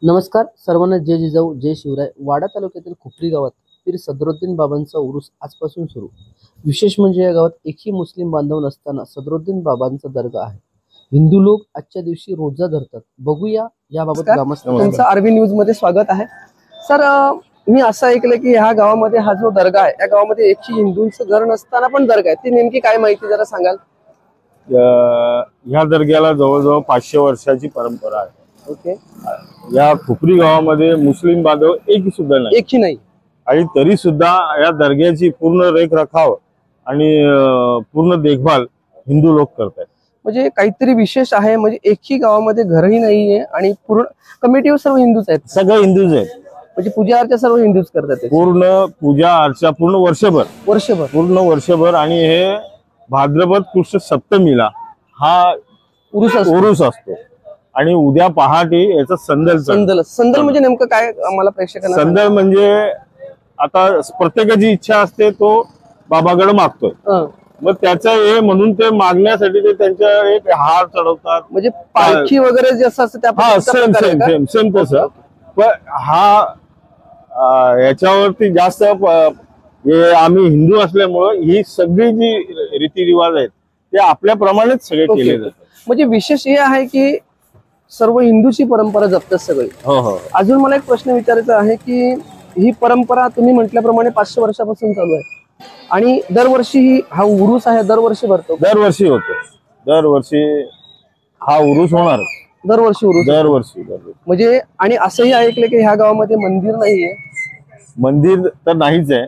नमस्कार सर्वांना, जय जिजाऊ जय शिवराय। वाडा तालुक्यातील खुपरी गावात पीर सदरुद्दीन बाबांचा उरूस आजपासून सुरू। विशेष म्हणजे या गावात एकही मुस्लिम बांधव नसताना सदरुद्दीन बाबांचा दर्गा आहे। हिंदू लोक आजच्या दिवशी रोजा धरतात। बघूया याबाबत तुमचं आरबी न्यूज मध्ये स्वागत आहे। सर, मी असं ऐकलं की ह्या गावामध्ये हा जो दर्गा आहे या गावामध्ये एकही हिंदूंचं घर नसताना पण दर्गा आहे, ती नेमकी काय माहिती जरा सांगाल? ह्या दर्ग्याला जवळजवळ 500 वर्षाची परंपरा आहे। ओके। या खुपरी गावामध्ये मुस्लिम बांधव एकही सुद्धा नाही, एकही नाही, आणि तरी सुद्धा या दर्ग्याची पूर्ण रेखराखाव आणि पूर्ण देखभाल हिंदू लोक करतात। म्हणजे काहीतरी विशेष आहे, म्हणजे एकही गावामध्ये घरही नाहीये आणि पूर्ण कमिटीवर सर्व हिंदूच आहेत, सगळे हिंदूच आहेत। म्हणजे पूजा अर्चा सर्व हिंदूच करतात, पूर्ण पूजा अर्चा पूर्ण वर्षभर वर्षभर। आणि हे भाद्रपद कृष्ण सप्तमीला हा उरूस असतो आणि उद्या पहाटे याचा संदल म्हणजे नेमकं काय आम्हाला प्रेक्षकांना? संदल म्हणजे आता प्रत्येकाची इच्छा असते, तो बाबाकडे मागतोय, मग त्याचं हे म्हणून ते मागण्यासाठी ते त्यांच्या एक हार चढवतात, म्हणजे पालखी वगैरे जसं असतं त्या सेम तसं। पण हा याच्यावरती जास्त आम्ही हिंदू असल्यामुळं ही सगळी जी रीतिरिवाज आहेत ते आपल्याप्रमाणेच सगळे केले जातात। म्हणजे विशेष हे आहे की सर्व हिंदूची परंपरा जपतात सगळे। हो। अजून मला एक प्रश्न विचारायचा आहे की ही परंपरा तुम्ही म्हटल्याप्रमाणे 500 वर्षापासून चालू आहे आणि दरवर्षी हा उरूस आहे, दरवर्षी भरतो? दरवर्षी होतो, दरवर्षी हा उरूस होणार, दरवर्षी उरूस दरवर्षी। म्हणजे आणि असंही ऐकलं की ह्या गावामध्ये मंदिर नाहीये? मंदिर तर नाहीच आहे,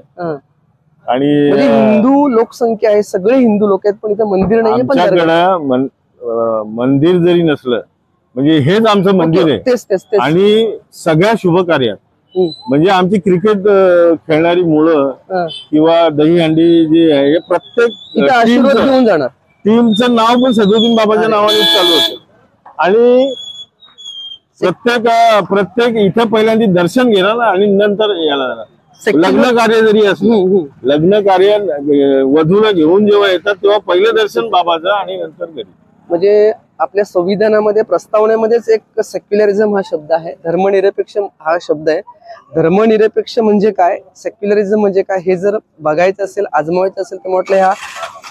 आणि हिंदू लोकसंख्या आहे, सगळे हिंदू लोक आहेत, पण इथं मंदिर नाहीये। पण मंदिर जरी नसलं म्हणजे हेच आमचं मंदिर आहे। तेच आणि सगळ्या शुभ कार्यात म्हणजे आमची क्रिकेट खेळणारी मुलं किंवा दहीहंडी जी आहे हे प्रत्येक आशीर्वाद घेऊन जाणार। टीमचं नाव पण सदरुद्दीन बाबाच्या नावाने चालू होतं, आणि प्रत्येक इथं पहिल्यांदा दर्शन घेणार आणि नंतर यायला जाणार। लग्न कार्य जरी असलं, लग्न कार्य वधूला घेऊन जेव्हा येतात तेव्हा पहिलं दर्शन बाबाचं आणि नंतर घरी। म्हणजे आपल्या संविधानामध्ये प्रस्तावनेमध्येच एक सेक्युलरिझम हा शब्द आहे, धर्मनिरपेक्ष हा शब्द आहे। धर्मनिरपेक्ष म्हणजे काय, सेक्युलरिझम म्हणजे काय, हे जर बघायचं असेल, आजमावायचं असेल तर म्हटलं ह्या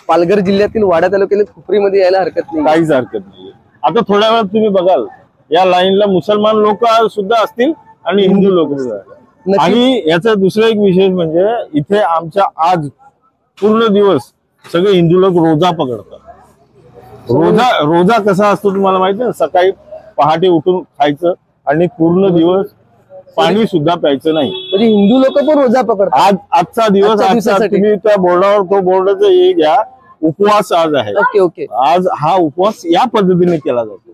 पालघर जिल्ह्यातील वाडा तालुक्यातील खुपरीमध्ये यायला हरकत नाही, काहीच हरकत नाही। आता थोड्या वेळात तुम्ही बघाल या लाईनला मुसलमान लोक सुद्धा असतील आणि हिंदू लोक सुद्धा। आणि याचा दुसरा एक विशेष म्हणजे इथे आमच्या आज पूर्ण दिवस सगळे हिंदू लोक रोजा पकडतात। रोजा कसा असतो तुम्हाला माहिती आहे? सकाळी पहाटे उठून खायचं आणि पूर्ण दिवस पाणी सुद्धा प्यायचं नाही। म्हणजे हिंदू लोक पण रोजा पकडतात। आजचा दिवस तुम्ही त्या बोर्डावर तो बोर्डाचं हे घ्या, उपवास आज आहे। ओके। आज हा उपवास या पद्धतीने केला जातो।